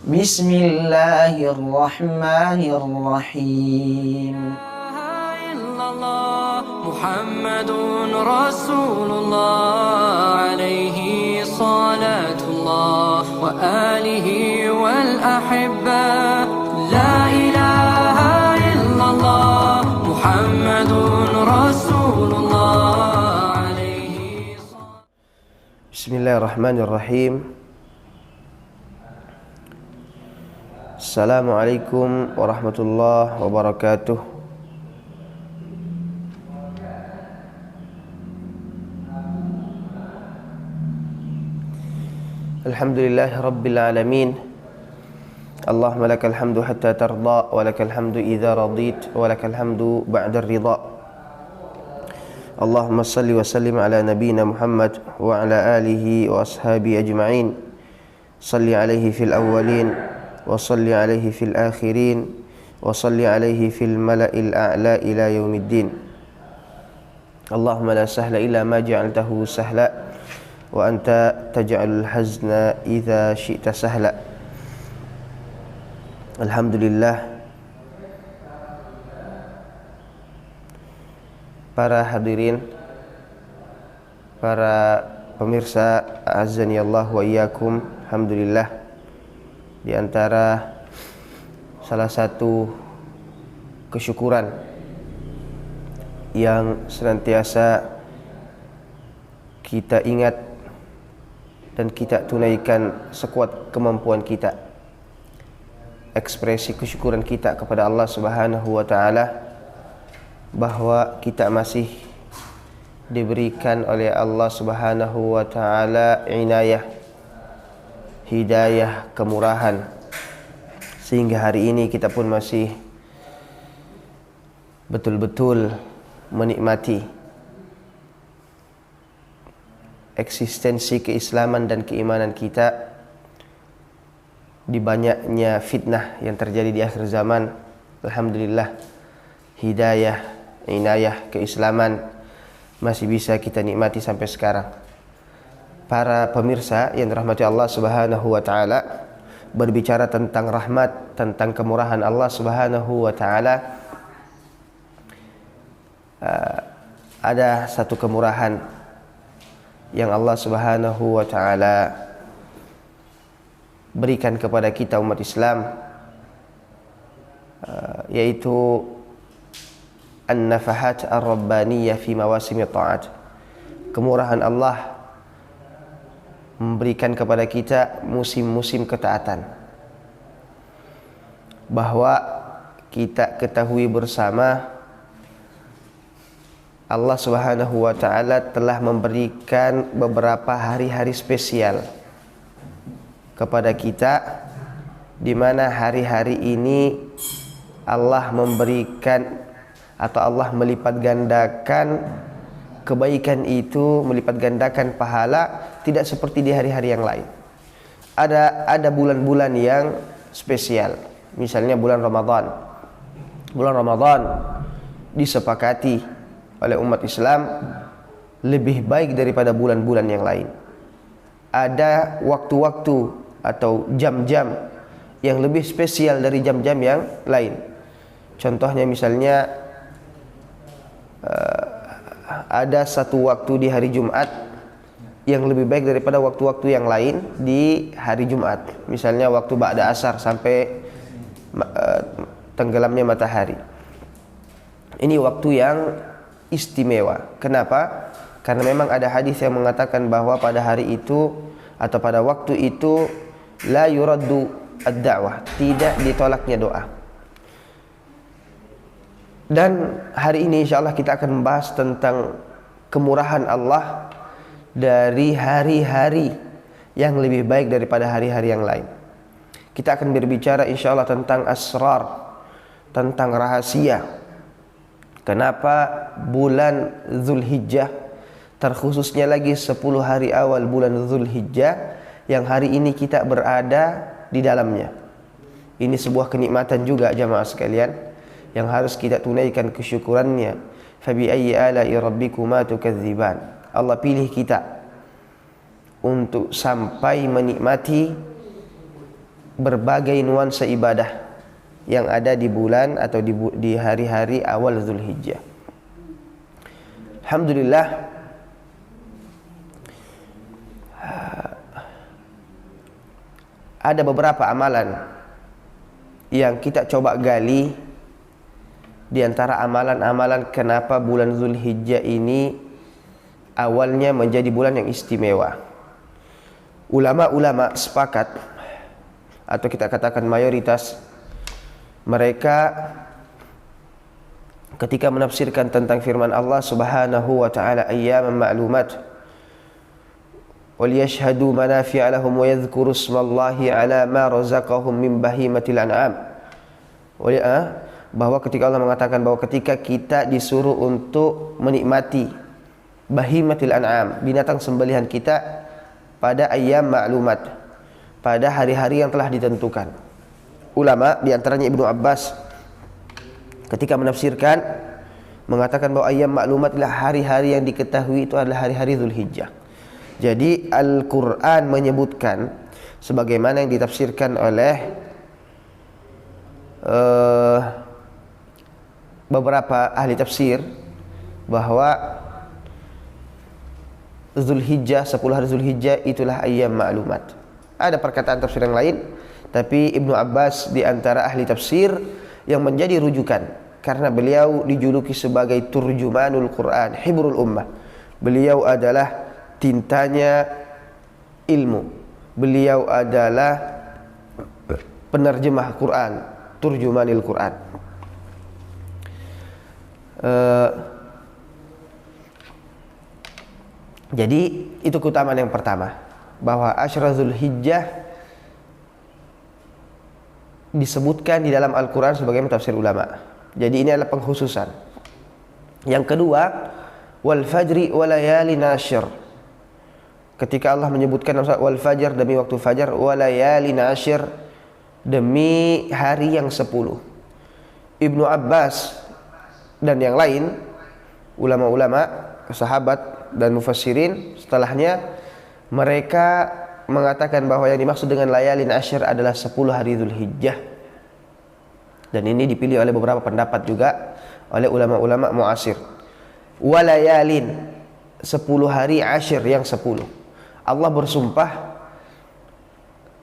Bismillahirrahmanirrahim. Muhammadun Rasulullah alaihi salatullah wa alihi wal ahibba. La ilaha illallah Muhammadun Rasulullah alaihi salatullah. Bismillahirrahmanirrahim. Assalamualaikum warahmatullahi wabarakatuh. Alhamdulillahi rabbil alamin. Allahumma lakal hamdu hatta tarda, wa lakal hamdu idza radit, wa lakal hamdu ba'da ridha. Allahumma salli wa sallim ala nabiyyina Muhammad wa ala alihi wa ashabihi ajma'in. Salli alaihi fil awwalin wa salli alaihi fil akhirin wa salli alaihi fil mala'il a'la ila yaumiddin. Allahumma la sahla illa ma ja'altahu sahla wa anta taj'alul hazna idza syi'ta sahla. Alhamdulillah, para hadirin, para pemirsa, azani Allah wa iyyakum. Alhamdulillah, di antara salah satu kesyukuran yang senantiasa kita ingat dan kita tunaikan sekuat kemampuan kita, ekspresi kesyukuran kita kepada Allah Subhanahu wa taala, bahwa kita masih diberikan oleh Allah Subhanahu wa taala inayah, hidayah, kemurahan, sehingga hari ini kita pun masih betul-betul menikmati eksistensi keislaman dan keimanan kita di banyaknya fitnah yang terjadi di akhir zaman. Alhamdulillah, hidayah, inayah, keislaman masih bisa kita nikmati sampai sekarang. Para pemirsa yang dirahmati Allah Subhanahu wa taala, berbicara tentang rahmat, tentang kemurahan Allah Subhanahu wa taala, ada satu kemurahan yang Allah Subhanahu wa taala berikan kepada kita umat Islam, yaitu an-nafahat ar-rabbaniyah fi mawasim ta'at. Kemurahan Allah memberikan kepada kita musim-musim ketaatan, bahwa kita ketahui bersama Allah Subhanahu wa taala telah memberikan beberapa hari-hari spesial kepada kita, di mana hari-hari ini Allah memberikan atau Allah melipat gandakan kebaikan itu, melipat gandakan pahala, tidak seperti di hari-hari yang lain. Ada bulan-bulan yang spesial, misalnya bulan Ramadan. Bulan Ramadan disepakati oleh umat Islam lebih baik daripada bulan-bulan yang lain. Ada waktu-waktu atau jam-jam yang lebih spesial dari jam-jam yang lain. Contohnya misalnya ada satu waktu di hari Jumat yang lebih baik daripada waktu-waktu yang lain di hari Jumat. Misalnya waktu ba'da asar sampai tenggelamnya matahari. Ini waktu yang istimewa. Kenapa? Karena memang ada hadis yang mengatakan bahwa pada hari itu atau pada waktu itu la yuraddu ad-da'wah, tidak ditolaknya doa. Dan hari ini insyaallah kita akan membahas tentang kemurahan Allah dari hari-hari yang lebih baik daripada hari-hari yang lain. Kita akan berbicara insyaallah tentang asrar, tentang rahasia. Kenapa bulan Zulhijjah, terkhususnya lagi 10 hari awal bulan Zulhijjah yang hari ini kita berada di dalamnya. Ini sebuah kenikmatan juga jamaah sekalian, yang harus kita tunaikan kesyukurannya. Fabi ayyi ala'i rabbikuma tukadziban. Allah pilih kita untuk sampai menikmati berbagai nuansa ibadah yang ada di bulan atau di hari-hari awal Zulhijjah. Alhamdulillah, ada beberapa amalan yang kita coba gali. Di antara amalan-amalan kenapa bulan Zulhijjah ini awalnya menjadi bulan yang istimewa. Ulama-ulama sepakat, atau kita katakan mayoritas, mereka ketika menafsirkan tentang firman Allah Subhanahu wa taala, ayyaman ma'lumat, wal yashhadu manafi'a lahum wa yadhkuru ismallahi ala ma razaqahum min bahimatil an'am. Bahwa ketika Allah mengatakan bahwa ketika kita disuruh untuk menikmati bahimatil an'am, binatang sembelihan kita, pada ayyam ma'lumat, pada hari-hari yang telah ditentukan. Ulama diantaranya Ibnu Abbas ketika menafsirkan mengatakan bahwa ayyam ma'lumat adalah hari-hari yang diketahui itu adalah hari-hari Zulhijjah. Jadi Al-Quran menyebutkan sebagaimana yang ditafsirkan oleh beberapa ahli tafsir bahwa Zulhijjah, 10 hari Zulhijjah itulah ayyam ma'lumat. Ada perkataan tafsir yang lain, tapi Ibnu Abbas di antara ahli tafsir yang menjadi rujukan karena beliau dijuluki sebagai turjumanul Quran, hibrul ummah. Beliau adalah tintanya ilmu. Beliau adalah penerjemah Quran, turjumanil Quran. Jadi itu keutamaan yang pertama, bahwa Asyra Zulhijjah disebutkan di dalam Al-Quran sebagai tafsir ulama. Jadi ini adalah pengkhususan. Yang kedua, wal fajri wa layalin ashr. Ketika Allah menyebutkan wal fajar, demi waktu fajar, wa layalin ashr, demi hari yang 10. Ibnu Abbas dan yang lain, ulama-ulama, sahabat dan mufassirin setelahnya, mereka mengatakan bahwa yang dimaksud dengan layalin ashr adalah 10 hari Zulhijjah. Dan ini dipilih oleh beberapa pendapat juga oleh ulama-ulama muasir. Walayalin, 10 hari ashr yang 10. Allah bersumpah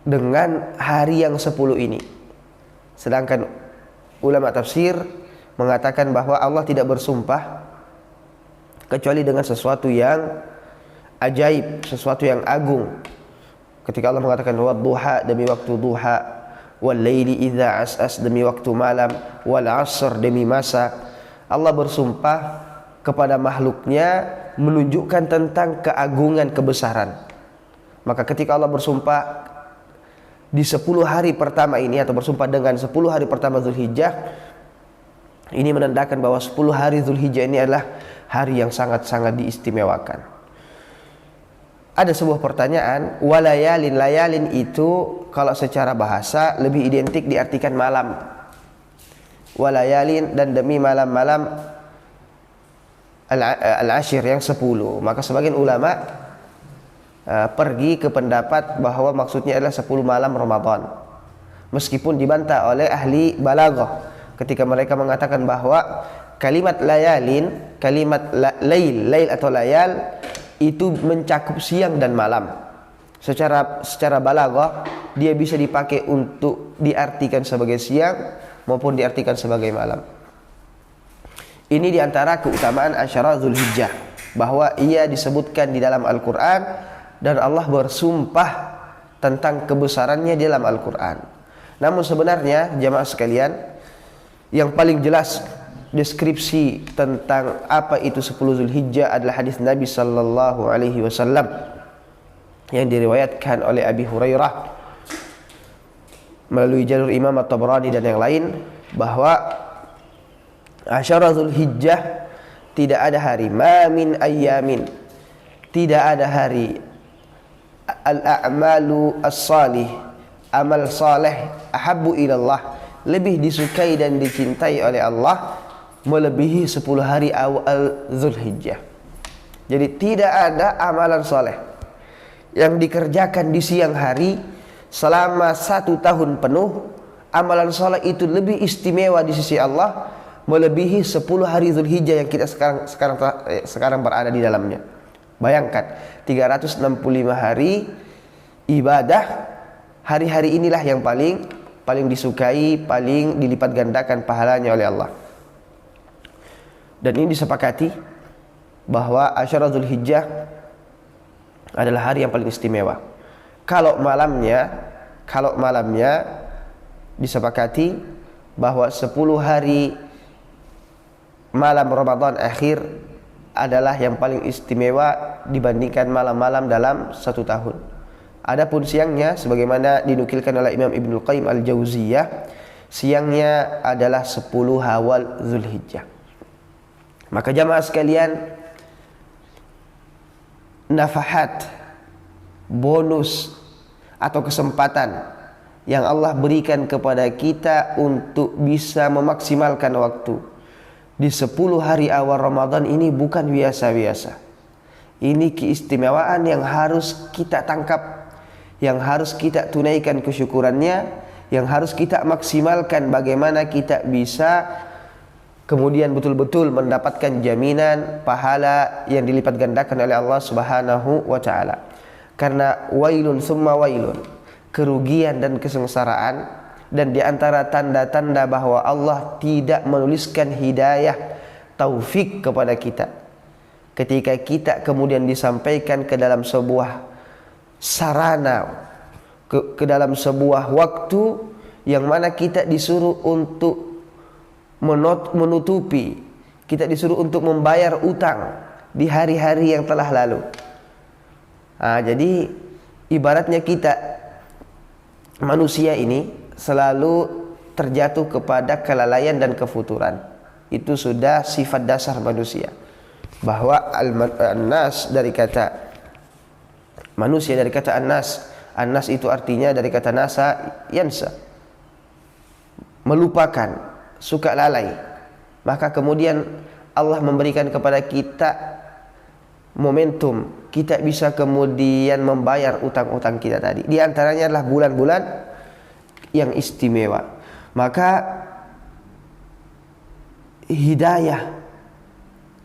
dengan hari yang 10 ini. Sedangkan ulama tafsir mengatakan bahwa Allah tidak bersumpah kecuali dengan sesuatu yang ajaib, sesuatu yang agung. Ketika Allah mengatakan wadduha, demi waktu duha, wal laili idza as'as, demi waktu malam, wal 'asr, demi masa. Allah bersumpah kepada makhluknya menunjukkan tentang keagungan, kebesaran. Maka ketika Allah bersumpah di 10 hari pertama ini, atau bersumpah dengan 10 hari pertama Zulhijjah, ini menandakan bahwa 10 hari Zulhijjah ini adalah hari yang sangat-sangat diistimewakan. Ada sebuah pertanyaan, walayalin, layalin itu kalau secara bahasa lebih identik diartikan malam. Walayalin, dan demi malam-malam al-ashir yang 10. Maka sebagian ulama pergi ke pendapat bahwa maksudnya adalah 10 malam Ramadan. Meskipun dibantah oleh ahli balaghah ketika mereka mengatakan bahwa kalimat layalin, kalimat lail atau layal itu mencakup siang dan malam. Secara balaghah dia bisa dipakai untuk diartikan sebagai siang maupun diartikan sebagai malam. Ini diantara keutamaan Asyra Zulhijjah, bahwa ia disebutkan di dalam Al-Quran dan Allah bersumpah tentang kebesarannya di dalam Al-Quran. Namun sebenarnya jamaah sekalian, yang paling jelas deskripsi tentang apa itu 10 Zulhijjah adalah hadis Nabi sallallahu alaihi wasallam yang diriwayatkan oleh Abi Hurairah melalui jalur Imam At-Tabrani dan yang lain, bahwa Asyra Zulhijjah tidak ada hari, ma min ayyamin, tidak ada hari, al-a'malu as-salih, amal saleh, ahabbu ilallah, lebih disukai dan dicintai oleh Allah melebihi 10 hari awal Zulhijjah. Jadi tidak ada amalan soleh yang dikerjakan di siang hari selama 1 tahun penuh, amalan sholat itu lebih istimewa di sisi Allah melebihi 10 hari Zulhijjah yang kita sekarang berada di dalamnya. Bayangkan 365 hari ibadah, hari-hari inilah yang paling disukai, paling dilipat gandakan pahalanya oleh Allah. Dan ini disepakati bahwa Asyura Zulhijjah adalah hari yang paling istimewa. Kalau malamnya disepakati bahwa 10 hari malam Ramadan akhir adalah yang paling istimewa dibandingkan malam-malam dalam 1 tahun. Adapun siangnya, sebagaimana dinukilkan oleh Imam Ibnul Qayyim Al-Jauziyah, siangnya adalah 10 awal Zulhijjah. Maka jamaah sekalian, nafahat, bonus atau kesempatan yang Allah berikan kepada kita untuk bisa memaksimalkan waktu di 10 hari awal Ramadan ini bukan biasa-biasa. Ini keistimewaan yang harus kita tangkap, yang harus kita tunaikan kesyukurannya, yang harus kita maksimalkan bagaimana kita bisa kemudian betul-betul mendapatkan jaminan pahala yang dilipat gandakan oleh Allah Subhanahu wa taala. Karena wailun summa wailun, kerugian dan kesengsaraan, dan di antara tanda-tanda bahwa Allah tidak menuliskan hidayah taufik kepada kita ketika kita kemudian disampaikan ke dalam sebuah sarana, ke dalam sebuah waktu yang mana kita disuruh untuk menutupi, kita disuruh untuk membayar utang di hari-hari yang telah lalu. Jadi ibaratnya kita manusia ini selalu terjatuh kepada kelalaian dan kefuturan. Itu sudah sifat dasar manusia. Bahwa an-nas dari kata manusia, dari kata an-nas. An-nas itu artinya dari kata nasa, yansa, melupakan, suka lalai. Maka kemudian Allah memberikan kepada kita momentum, kita bisa kemudian membayar utang-utang kita tadi. Di antaranya adalah bulan-bulan yang istimewa. Maka hidayah,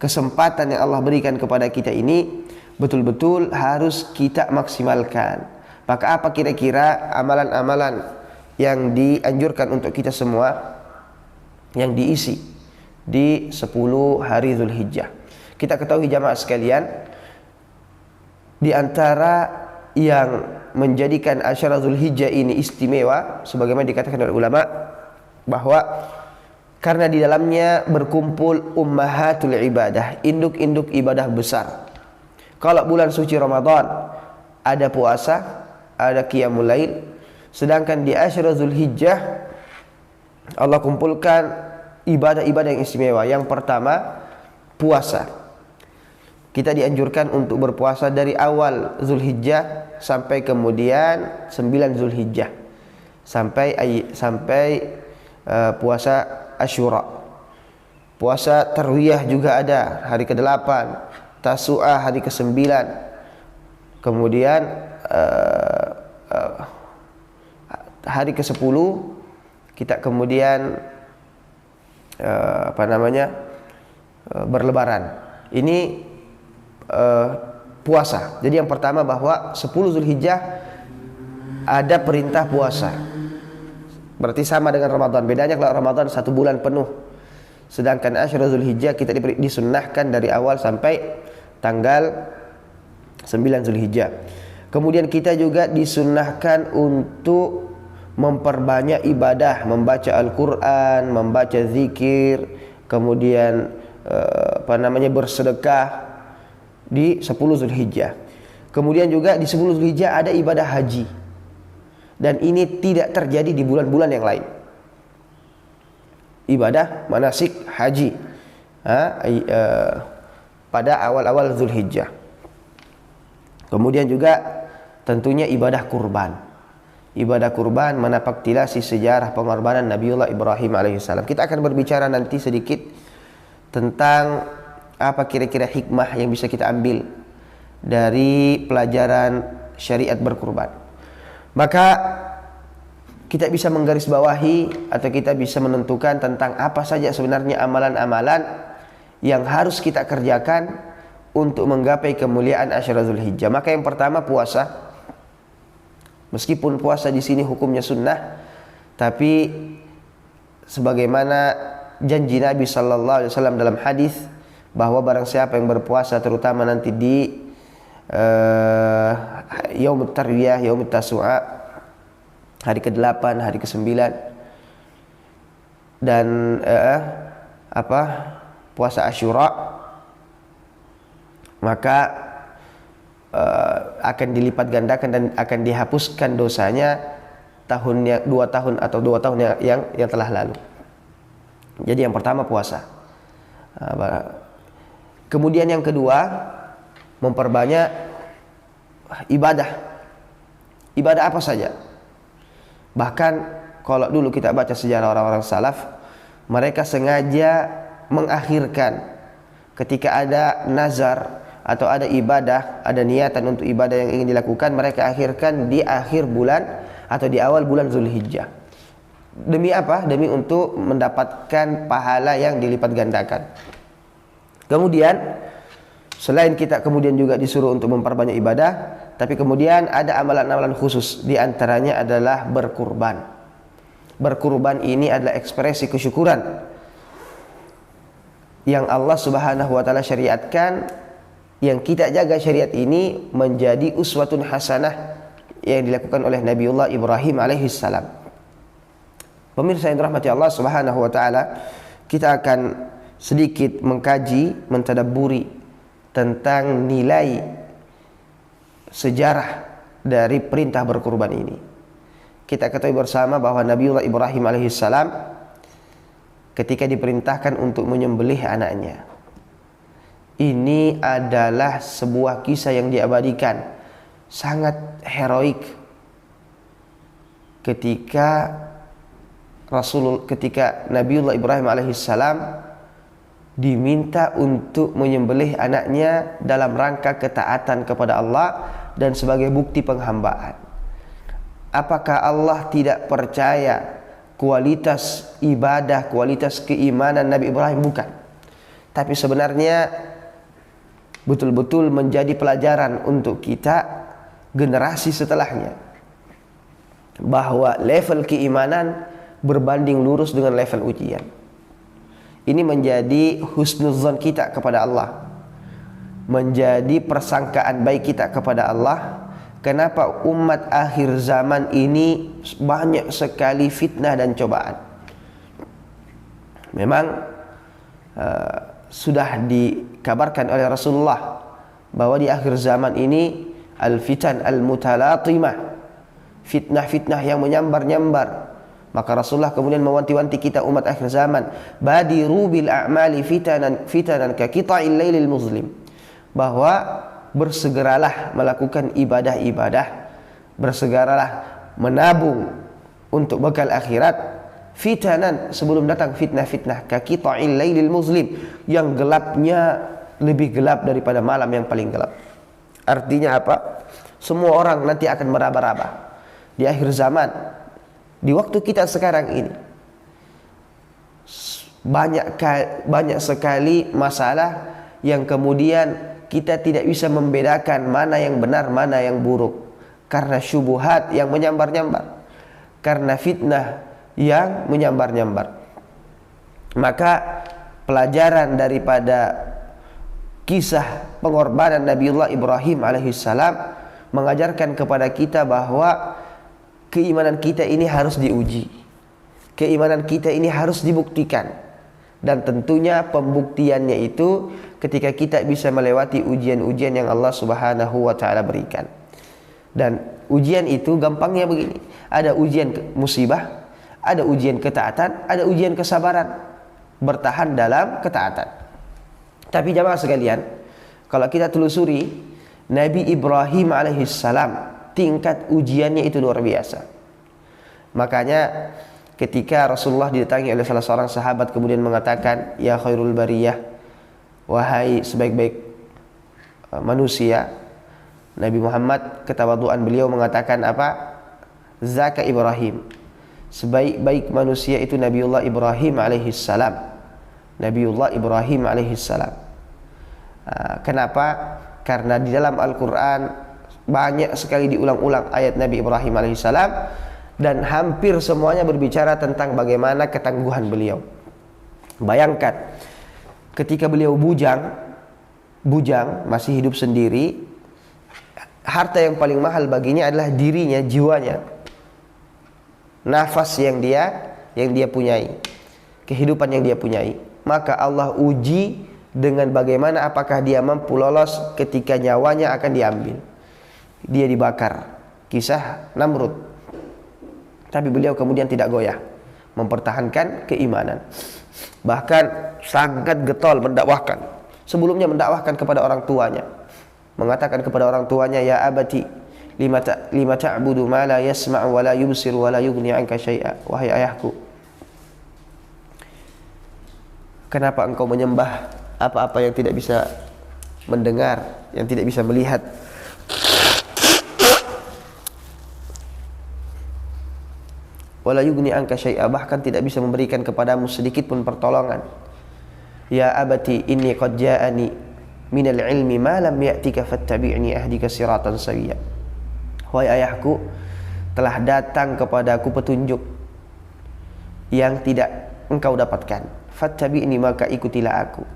kesempatan yang Allah berikan kepada kita ini betul-betul harus kita maksimalkan. Maka apa kira-kira amalan-amalan yang dianjurkan untuk kita semua yang diisi di 10 hari Zulhijjah? Kita ketahui jamaah sekalian, di antara yang menjadikan Asyura Zulhijjah ini istimewa, sebagaimana dikatakan oleh ulama, bahwa karena di dalamnya berkumpul ummahatul ibadah, induk-induk ibadah besar. Kalau bulan suci Ramadan ada puasa, ada qiyamul lail, sedangkan di Asyura Zulhijjah Allah kumpulkan ibadah-ibadah yang istimewa. Yang pertama, puasa. Kita dianjurkan untuk berpuasa dari awal Zulhijjah sampai kemudian 9 Zulhijjah, sampai puasa Asyura. Puasa Tarwiyah juga ada hari ke-8, Tasu'ah hari ke-9. Kemudian hari ke-10 kita kemudian berlebaran. Ini puasa. Jadi yang pertama bahwa 10 Zulhijjah ada perintah puasa. Berarti sama dengan Ramadan. Bedanya kalau Ramadan 1 bulan penuh, sedangkan Asyura Zulhijjah kita disunnahkan dari awal sampai tanggal 9 Zulhijjah. Kemudian kita juga disunnahkan untuk memperbanyak ibadah, membaca Al-Quran, membaca zikir, kemudian bersedekah di 10 Zulhijjah. Kemudian juga di 10 Zulhijjah ada ibadah haji, dan ini tidak terjadi di bulan-bulan yang lain. Ibadah manasik haji pada awal-awal Zulhijjah. Kemudian juga tentunya ibadah kurban. Ibadah kurban menapaktilasi sejarah pengorbanan Nabiullah Ibrahim alaihissalam. Kita akan berbicara nanti sedikit tentang apa kira-kira hikmah yang bisa kita ambil dari pelajaran syariat berkurban. Maka kita bisa menggarisbawahi atau kita bisa menentukan tentang apa saja sebenarnya amalan-amalan yang harus kita kerjakan untuk menggapai kemuliaan Asyura Dzulhijjah. Maka yang pertama puasa. Meskipun puasa di sini hukumnya sunnah, tapi sebagaimana janji Nabi sallallahu alaihi wasallam dalam hadis bahwa barang siapa yang berpuasa terutama nanti di Yaumut Tarwiyah, Yaumut Tasu'a, hari ke-8, hari ke-9 dan puasa Asyura, maka akan dilipat gandakan dan akan dihapuskan dosanya 2 tahun atau 2 tahun yang telah lalu. Jadi yang pertama puasa. Kemudian yang kedua, memperbanyak ibadah. Ibadah apa saja? Bahkan kalau dulu kita baca sejarah orang-orang salaf, mereka sengaja mengakhirkan ketika ada nazar atau ada ibadah, ada niatan untuk ibadah yang ingin dilakukan, mereka akhirkan di akhir bulan atau di awal bulan Zulhijjah. Demi apa? Demi untuk mendapatkan pahala yang dilipat gandakan. Kemudian selain kita kemudian juga disuruh untuk memperbanyak ibadah, tapi kemudian ada amalan-amalan khusus. Di antaranya adalah berkurban. Berkurban ini adalah ekspresi kesyukuran yang Allah Subhanahu wa taala syariatkan, yang kita jaga syariat ini menjadi uswatun hasanah yang dilakukan oleh Nabiullah Ibrahim alaihissalam. Pemirsa yang dirahmati Allah Subhanahu wa taala, kita akan sedikit mengkaji, mentadabburi tentang nilai sejarah dari perintah berkurban ini. Kita ketahui bersama bahwa Nabiullah Ibrahim alaihissalam ketika diperintahkan untuk menyembelih anaknya, ini adalah sebuah kisah yang diabadikan, sangat heroik. Ketika Nabiullah Ibrahim alaihissalam diminta untuk menyembelih anaknya dalam rangka ketaatan kepada Allah dan sebagai bukti penghambaan. Apakah Allah tidak percaya kualitas ibadah, kualitas keimanan Nabi Ibrahim? Bukan. Tapi sebenarnya betul-betul menjadi pelajaran untuk kita generasi setelahnya, bahwa level keimanan berbanding lurus dengan level ujian. Ini menjadi husnuzan kita kepada Allah, menjadi persangkaan baik kita kepada Allah. Kenapa umat akhir zaman ini banyak sekali fitnah dan cobaan? Memang sudah dikabarkan oleh Rasulullah bahwa di akhir zaman ini al-fitan al-mutalatimah, fitnah-fitnah yang menyambar-nyambar. Maka Rasulullah kemudian mewanti-wanti kita umat akhir zaman, badiru bil a'mali fitanan ka qita'il lailil muslim, bahwa bersegeralah melakukan ibadah-ibadah, bersegeralah menabung untuk bekal akhirat, fitanan sebelum datang fitnah-fitnah, ka qita'il lailil muslim, yang gelapnya lebih gelap daripada malam yang paling gelap. Artinya apa? Semua orang nanti akan meraba-raba di akhir zaman. Di waktu kita sekarang ini banyak sekali masalah yang kemudian kita tidak bisa membedakan mana yang benar, mana yang buruk, karena syubuhat yang menyambar-nyambar, karena fitnah yang menyambar-nyambar. Maka pelajaran daripada kisah pengorbanan Nabiullah Ibrahim alaihissalam mengajarkan kepada kita bahwa keimanan kita ini harus diuji, keimanan kita ini harus dibuktikan, dan tentunya pembuktiannya itu ketika kita bisa melewati ujian-ujian yang Allah Subhanahu wa taala berikan. Dan ujian itu gampangnya begini, ada ujian musibah, ada ujian ketaatan, ada ujian kesabaran, bertahan dalam ketaatan. Tapi jamaah sekalian, kalau kita telusuri Nabi Ibrahim alaihissalam, tingkat ujiannya itu luar biasa. Makanya ketika Rasulullah didatangi oleh salah seorang sahabat kemudian mengatakan, ya khairul bariyah, wahai sebaik-baik manusia, Nabi Muhammad ketawaduan beliau mengatakan apa? zaka Ibrahim. Sebaik-baik manusia itu Nabiullah Ibrahim alaihissalam. Nabiullah Ibrahim alaihissalam. Kenapa? Karena di dalam Al-Quran banyak sekali diulang-ulang ayat Nabi Ibrahim alaihissalam, dan hampir semuanya berbicara tentang bagaimana ketangguhan beliau. Bayangkan ketika beliau bujang masih hidup sendiri, harta yang paling mahal baginya adalah dirinya, jiwanya, nafas yang dia punyai, kehidupan yang dia punyai. Maka Allah uji dengan bagaimana apakah dia mampu lolos ketika nyawanya akan diambil. Dia dibakar, kisah Namrud. Tapi beliau kemudian tidak goyah, mempertahankan keimanan. Bahkan sangat getol mendakwahkan. Sebelumnya mendakwahkan kepada orang tuanya, mengatakan kepada orang tuanya, ya abati lima ta'budu ma la yasma'u wa la yubsiru wa la yughni 'anka syai'a. Wahai ayahku, kenapa engkau menyembah apa-apa yang tidak bisa mendengar, yang tidak bisa melihat? Wala yughni 'anka syai'a, bahkan tidak bisa memberikan kepadamu sedikit pun pertolongan. Ya abati inni qad ja'ani minal ilmi ma lam ya'tika fattabi'ni ahdika siratan sawiyya. Wahai ayahku, telah datang kepadaku petunjuk yang tidak engkau dapatkan. Fattabi'ni, maka ikutilah aku.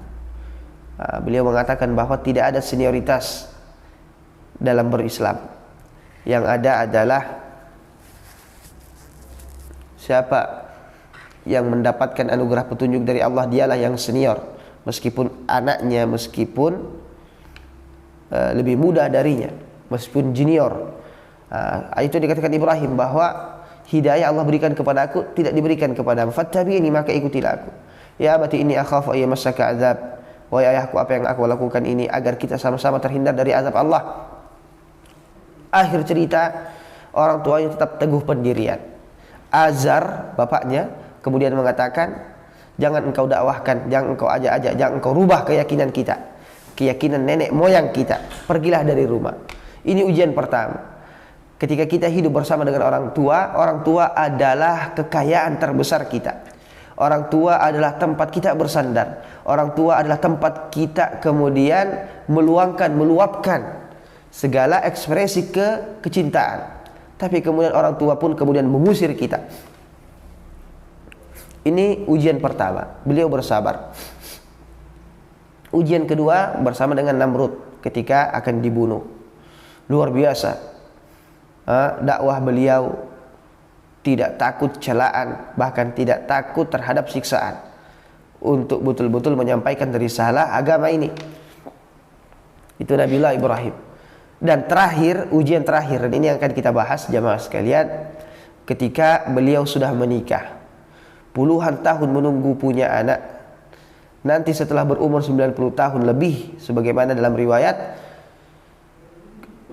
Beliau mengatakan bahwa tidak ada senioritas dalam berislam. Yang ada adalah siapa yang mendapatkan anugerah petunjuk dari Allah, dialah yang senior, meskipun anaknya, meskipun lebih muda darinya, meskipun junior. Itu dikatakan Ibrahim bahwa hidayah Allah berikan kepada aku, tidak diberikan kepada fattabi'ni, maka ikutilah aku. Ya abati inni akhafu ay yamassaka azab. Wahai ayahku, apa yang aku lakukan ini agar kita sama-sama terhindar dari azab Allah. Akhir cerita, orang tuanya tetap teguh pendirian. Azar, bapaknya, kemudian mengatakan, jangan engkau dakwahkan, jangan engkau ajak-ajak, jangan engkau rubah keyakinan kita, keyakinan nenek moyang kita. Pergilah dari rumah. Ini ujian pertama. Ketika kita hidup bersama dengan orang tua adalah kekayaan terbesar kita. Orang tua adalah tempat kita bersandar. Orang tua adalah tempat kita kemudian meluapkan segala ekspresi kecintaan. Tapi kemudian orang tua pun kemudian mengusir kita. Ini ujian pertama, beliau bersabar. Ujian kedua bersama dengan Namrud ketika akan dibunuh. Luar biasa. Dakwah beliau tidak takut celaan, bahkan tidak takut terhadap siksaan, untuk betul-betul menyampaikan risalah agama ini. Itu Nabiullah Ibrahim. Dan terakhir, ujian terakhir, dan ini yang akan kita bahas jamaah sekalian, ketika beliau sudah menikah, puluhan tahun menunggu punya anak, nanti setelah berumur 90 tahun lebih, sebagaimana dalam riwayat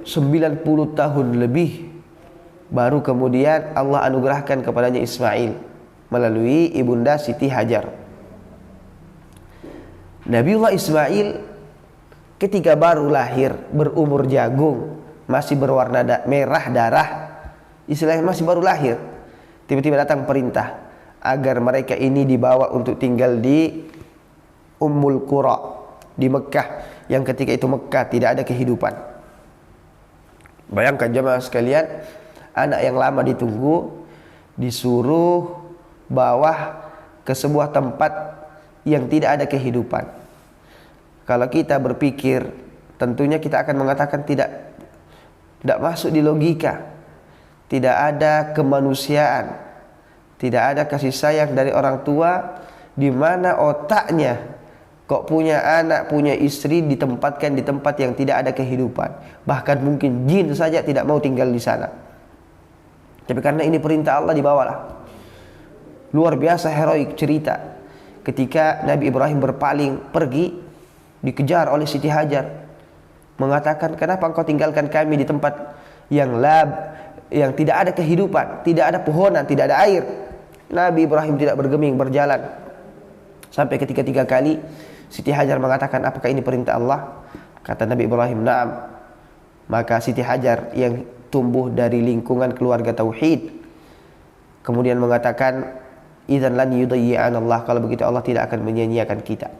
90 tahun lebih, baru kemudian Allah anugerahkan kepadanya Ismail melalui ibunda Siti Hajar. Nabiullah Ismail ketika baru lahir, berumur jagung, masih berwarna merah darah, istilahnya masih baru lahir, tiba-tiba datang perintah agar mereka ini dibawa untuk tinggal di Ummul Qura, di Mekah, yang ketika itu Mekah tidak ada kehidupan. Bayangkan jemaah sekalian, anak yang lama ditunggu disuruh bawa ke sebuah tempat yang tidak ada kehidupan. Kalau kita berpikir, tentunya kita akan mengatakan tidak masuk di logika. Tidak ada kemanusiaan, tidak ada kasih sayang dari orang tua, di mana otaknya kok punya anak, punya istri, ditempatkan di tempat yang tidak ada kehidupan. Bahkan mungkin jin saja tidak mau tinggal di sana. Tapi karena ini perintah Allah, dibawalah. Luar biasa heroik cerita ketika Nabi Ibrahim berpaling pergi, dikejar oleh Siti Hajar, mengatakan, kenapa engkau tinggalkan kami di tempat yang yang tidak ada kehidupan, tidak ada pohonan, tidak ada air. Nabi Ibrahim tidak bergeming, berjalan sampai ketika 3 kali Siti Hajar mengatakan, apakah ini perintah Allah? Kata Nabi Ibrahim, na'am. Maka Siti Hajar yang tumbuh dari lingkungan keluarga tauhid. Kemudian mengatakan, idzan lan yudayyi'ana Allah, kalau begitu Allah tidak akan menyia-nyiakan kita.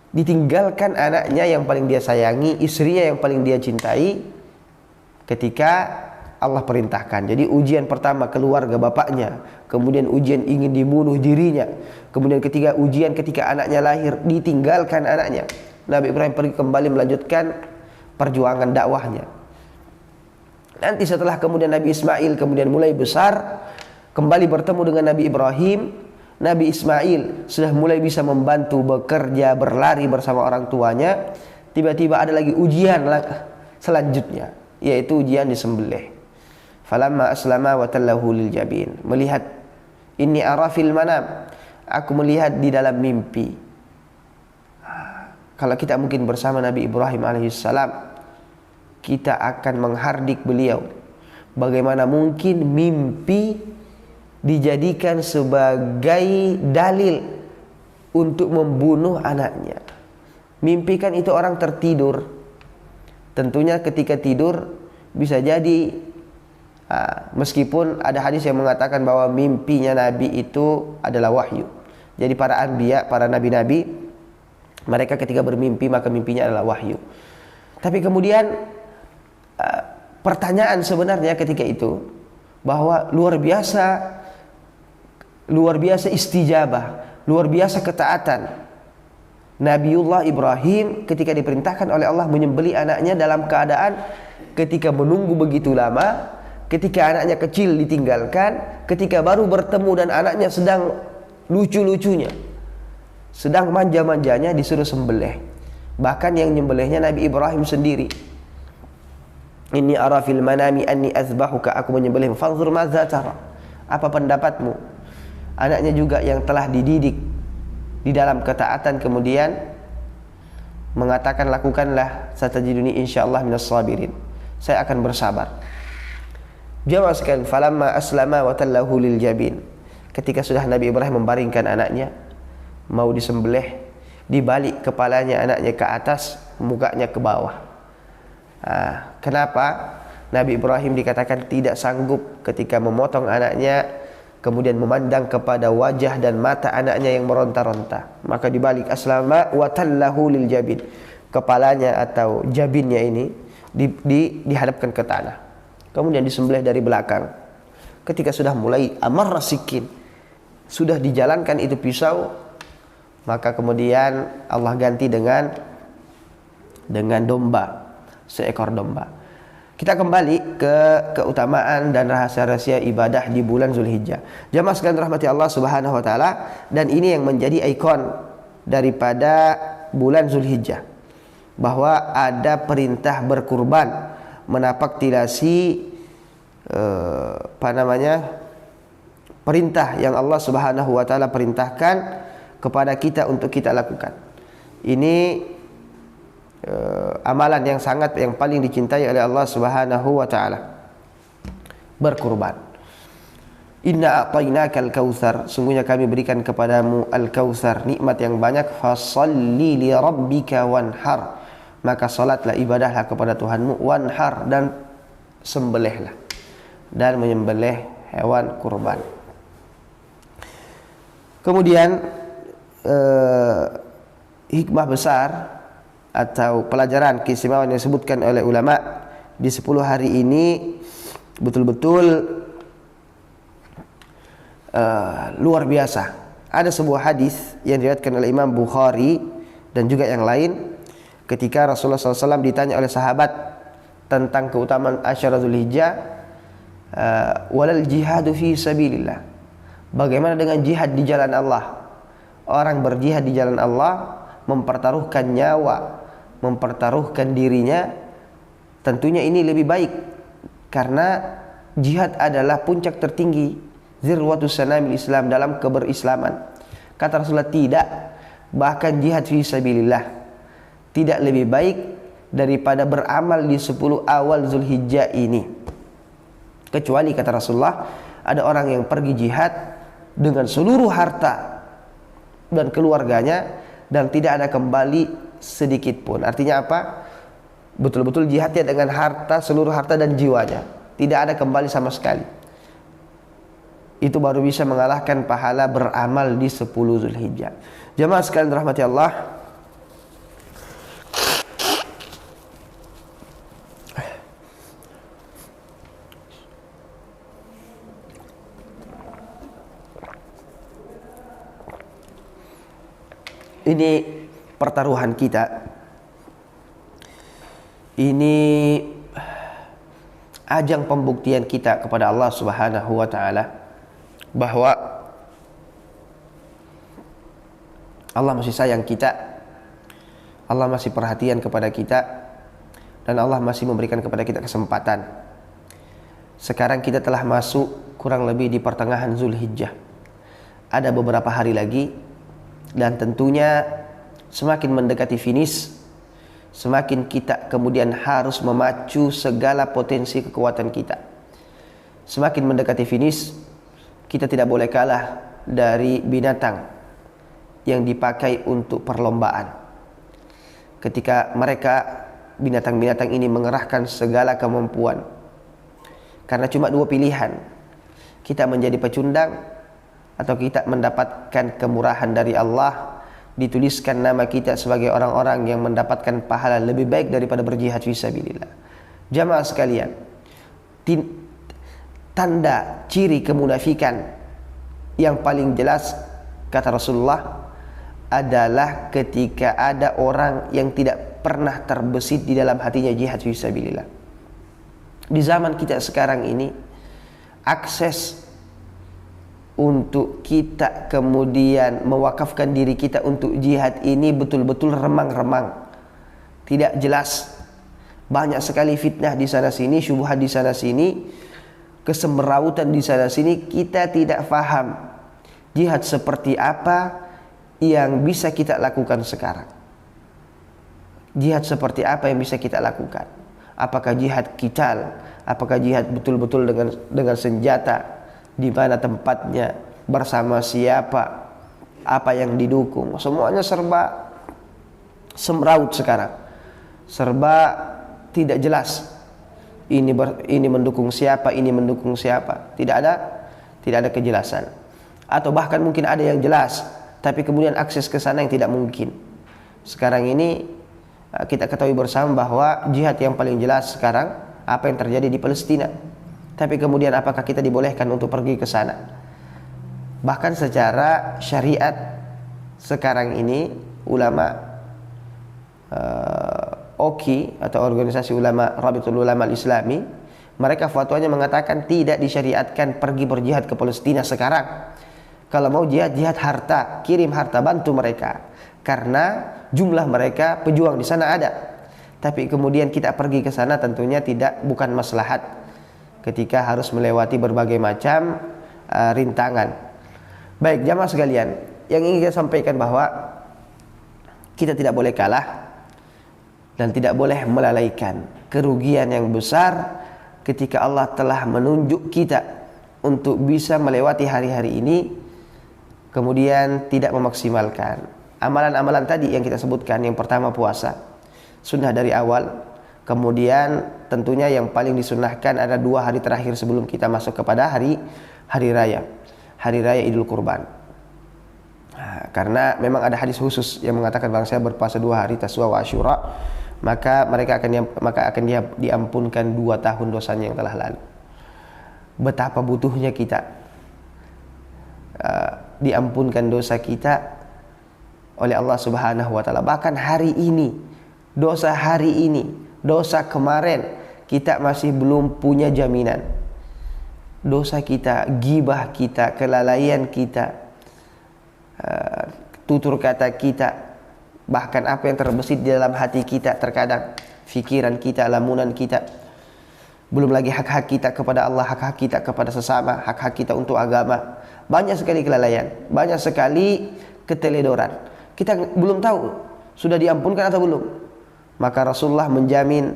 Ditinggalkan anaknya yang paling dia sayangi, istrinya yang paling dia cintai, ketika Allah perintahkan. Jadi ujian pertama keluarga bapaknya, kemudian ujian ingin dibunuh dirinya, kemudian ujian ketika anaknya lahir, ditinggalkan anaknya. Nabi Ibrahim pergi kembali melanjutkan perjuangan dakwahnya. Nanti setelah kemudian Nabi Ismail kemudian mulai besar, kembali bertemu dengan Nabi Ibrahim, Nabi Ismail sudah mulai bisa membantu bekerja, berlari bersama orang tuanya. Tiba-tiba ada lagi ujian selanjutnya, yaitu ujian disembelih. Falamma aslama wa tallahu lil jabin. Melihat, inni ara fil manam, aku melihat di dalam mimpi. Kalau kita mungkin bersama Nabi Ibrahim alaihissalam, kita akan menghardik beliau. Bagaimana mungkin mimpi dijadikan sebagai dalil untuk membunuh anaknya? Mimpi kan itu orang tertidur. Tentunya ketika tidur bisa jadi, meskipun ada hadis yang mengatakan bahwa mimpinya Nabi itu adalah wahyu. Jadi para anbiya, para nabi-nabi, mereka ketika bermimpi maka mimpinya adalah wahyu. Tapi kemudian pertanyaan sebenarnya ketika itu, bahwa luar biasa istijabah, luar biasa ketaatan Nabiullah Ibrahim ketika diperintahkan oleh Allah menyembelih anaknya dalam keadaan ketika menunggu begitu lama, ketika anaknya kecil ditinggalkan, ketika baru bertemu dan anaknya sedang lucu-lucunya, sedang manja-manjanya, disuruh sembelih. Bahkan yang nyembelihnya Nabi Ibrahim sendiri. Inni ara fil manami anni azbahuka, aku menyembelih, fanzur madza tara, apa pendapatmu? Anaknya juga yang telah dididik di dalam ketaatan kemudian mengatakan, lakukanlah, satajiduni insyaallah minas sabirin, saya akan bersabar. Jawab sekali, falamma aslama wa tallahu lil jabin, ketika sudah Nabi Ibrahim membaringkan anaknya mau disembelih, dibalik kepalanya anaknya ke atas, mukanya ke bawah. Kenapa Nabi Ibrahim dikatakan tidak sanggup ketika memotong anaknya, kemudian memandang kepada wajah dan mata anaknya yang meronta-ronta? Maka dibalik aslama wa tallahu lil jabin, kepalanya atau jabinnya ini dihadapkan ke tanah, kemudian disembelih dari belakang. Ketika sudah mulai amar rasikin, sudah dijalankan itu pisau, maka kemudian Allah ganti dengan domba, seekor domba. Kita kembali ke keutamaan dan rahasia-rahasia ibadah di bulan Zulhijjah. Jamaah sekalian rahmati Allah Subhanahu wa taala, dan ini yang menjadi ikon daripada bulan Zulhijjah, bahwa ada perintah berkurban, menapaktilasi perintah yang Allah Subhanahu wa taala perintahkan kepada kita untuk kita lakukan. Ini amalan yang paling dicintai oleh Allah Subhanahu wa taala, berkurban. Inna a'tainakal kautsar, sungguhnya kami berikan kepadamu al-kautsar, nikmat yang banyak. Fasholli li rabbika wanhar, maka salatlah, ibadahlah kepada Tuhanmu, wanhar, dan sembelihlah, dan menyembelih hewan kurban. Kemudian hikmah besar atau pelajaran keistimewaan yang disebutkan oleh ulama di 10 hari ini betul-betul luar biasa. Ada sebuah hadis yang diriwayatkan oleh Imam Bukhari dan juga yang lain, ketika Rasulullah SAW ditanya oleh sahabat tentang keutamaan Asyara Dzulhijjah, walal jihadu fi sabilillah, bagaimana dengan jihad di jalan Allah? Orang berjihad di jalan Allah, mempertaruhkan nyawa, mempertaruhkan dirinya, tentunya ini lebih baik, karena jihad adalah puncak tertinggi, zirwatus sanamil Islam, dalam keberislaman. Kata Rasulullah, tidak, bahkan jihad fi sabilillah tidak lebih baik daripada beramal di 10 awal Zulhijjah ini, kecuali kata Rasulullah, ada orang yang pergi jihad dengan seluruh harta dan keluarganya dan tidak ada kembali sedikit pun. Artinya apa? Betul-betul jihadnya dengan harta, seluruh harta dan jiwanya. tidak ada kembali sama sekali. Itu baru bisa mengalahkan pahala beramal di 10 Zulhijjah. Jamaah sekalian rahmati Allah, ini pertaruhan kita. Ini ajang pembuktian kita kepada Allah Subhanahu wa taala bahwa Allah masih sayang kita, Allah masih perhatian kepada kita, dan Allah masih memberikan kepada kita kesempatan. Sekarang kita telah masuk kurang lebih di pertengahan Zulhijjah. Ada beberapa hari lagi, dan tentunya semakin mendekati finish, semakin kita kemudian harus memacu segala potensi kekuatan kita. Semakin mendekati finish, kita tidak boleh kalah dari binatang yang dipakai untuk perlombaan. Ketika mereka, binatang-binatang ini mengerahkan segala kemampuan, karena cuma dua pilihan: kita menjadi pecundang atau kita mendapatkan kemurahan dari Allah, dituliskan nama kita sebagai orang-orang yang mendapatkan pahala lebih baik daripada berjihad fisabilillah. Jamaah sekalian, tanda ciri kemunafikan yang paling jelas, kata Rasulullah, adalah ketika ada orang yang tidak pernah terbesit di dalam hatinya jihad fisabilillah. Di zaman kita sekarang ini, akses untuk kita kemudian mewakafkan diri kita untuk jihad ini betul-betul remang-remang, tidak jelas. Banyak sekali fitnah di sana sini, syubhat di sana sini, kesemrautan di sana sini. Kita tidak faham jihad seperti apa yang bisa kita lakukan sekarang. Jihad seperti apa yang bisa kita lakukan? Apakah jihad qital? Apakah jihad betul-betul dengan senjata? Di mana tempatnya, bersama siapa, apa yang didukung? Semuanya serba semraut sekarang, serba tidak jelas. Ini mendukung siapa, ini mendukung siapa? Tidak ada kejelasan. Atau bahkan mungkin ada yang jelas, tapi kemudian akses ke sana yang tidak mungkin. Sekarang ini kita ketahui bersama bahwa jihad yang paling jelas sekarang apa yang terjadi di Palestina. Tapi kemudian apakah kita dibolehkan untuk pergi ke sana? Bahkan secara syariat sekarang ini ulama OKI atau organisasi ulama Rabitul Ulama Al-Islami, mereka fatwanya mengatakan tidak disyariatkan pergi berjihad ke Palestina sekarang. Kalau mau jihad, jihad harta, kirim harta, bantu mereka, karena jumlah mereka pejuang di sana ada. Tapi kemudian kita pergi ke sana tentunya bukan maslahat, ketika harus melewati berbagai macam rintangan. Baik jamaah sekalian, yang ingin saya sampaikan bahwa kita tidak boleh kalah dan tidak boleh melalaikan kerugian yang besar ketika Allah telah menunjuk kita untuk bisa melewati hari-hari ini, kemudian tidak memaksimalkan amalan-amalan tadi yang kita sebutkan. Yang pertama puasa, sunnah dari awal. Kemudian tentunya yang paling disunnahkan ada 2 hari terakhir sebelum kita masuk kepada hari raya Idul Kurban. Karena memang ada hadis khusus yang mengatakan bangsa berpuasa 2 hari, Taswa wa Asyura, maka akan diampunkan 2 tahun dosanya yang telah lalu. Betapa butuhnya kita diampunkan dosa kita oleh Allah Subhanahu wa taala. Bahkan hari ini, dosa hari ini, dosa kemarin, kita masih belum punya jaminan. Dosa kita, gibah kita, kelalaian kita, tutur kata kita, bahkan apa yang terbesit di dalam hati kita, terkadang fikiran kita, lamunan kita, belum lagi hak-hak kita kepada Allah, hak-hak kita kepada sesama, hak-hak kita untuk agama. Banyak sekali kelalaian, banyak sekali keteledoran. Kita belum tahu sudah diampunkan atau belum. Maka Rasulullah menjamin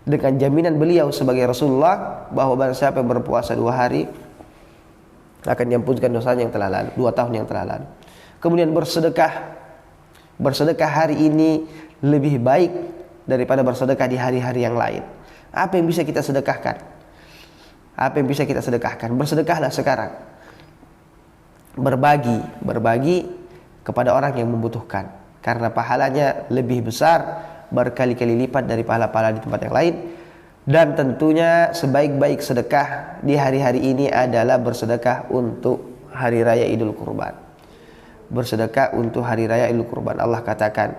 dengan jaminan beliau sebagai Rasulullah bahwa barang siapa yang berpuasa 2 hari akan diampunkan dosanya yang telah lalu, 2 tahun yang telah lalu. Kemudian bersedekah hari ini lebih baik daripada bersedekah di hari-hari yang lain. Apa yang bisa kita sedekahkan? Apa yang bisa kita sedekahkan? Bersedekahlah sekarang. Berbagi kepada orang yang membutuhkan, karena pahalanya lebih besar berkali-kali lipat dari pahala-pahala di tempat yang lain. Dan tentunya sebaik-baik sedekah di hari-hari ini adalah bersedekah untuk hari raya Idul Kurban. Bersedekah untuk hari raya Idul Kurban. Allah katakan,